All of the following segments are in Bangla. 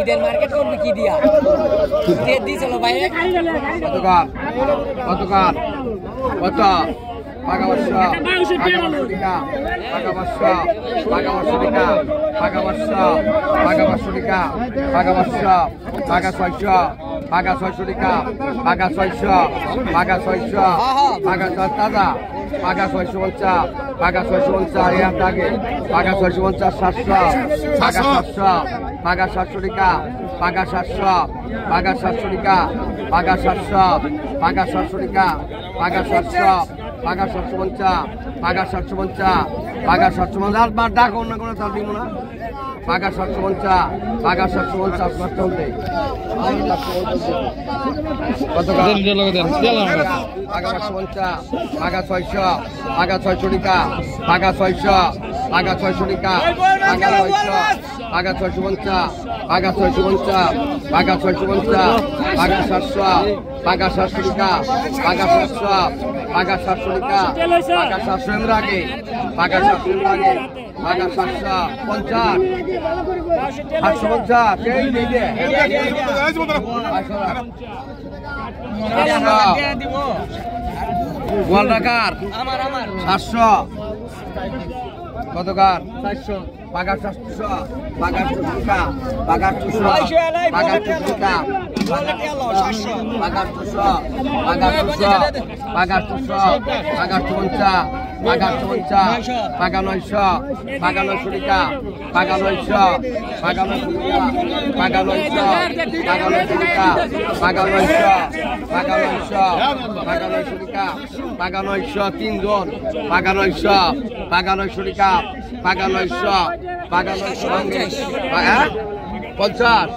ঈদের মার্কেট করবি কি দিয়া দিয়েছিল ভাই কত ডাক অন্য কোনো চাল দিব না পাকা 750 পাকা 750 চলতে কত পাকা 750 পাকা 600 পাকা 600 টাকা পাকা 600 পাকা 600 টাকা পাকা 600 পাকা 650 পাকা 650 পাকা 650 পাকা 700 পাকা 700 টাকা পাকা 700 পাকা 700 টাকা পাকা 700 এর আগে পাকা 700 এর আগে পাকা 750 750 এই দিবে গোয়াল টাকার আমার 700 কতকার 400 পাকা 700 পাকা 200 টাকা পাকা 200 পাকা 200 টাকা পাকা 200 পাকা 200 পাকা 200 পাকা 50 পাকা 50 পাকা 900 পাকা 900 টাকা পাকা 900 পাকা 900 টাকা পাকা 900 পাকা 900 টাকা পাকা 900 পাকা 900 পাকা 900 টাকা পাকা 900 তিনজন পাকা 900 পাকা 900 টাকা পাকা 900 পাকা 900 50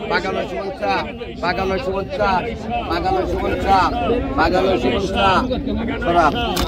পাকা 950 পাকা 950 পাকা 950 পাকা 950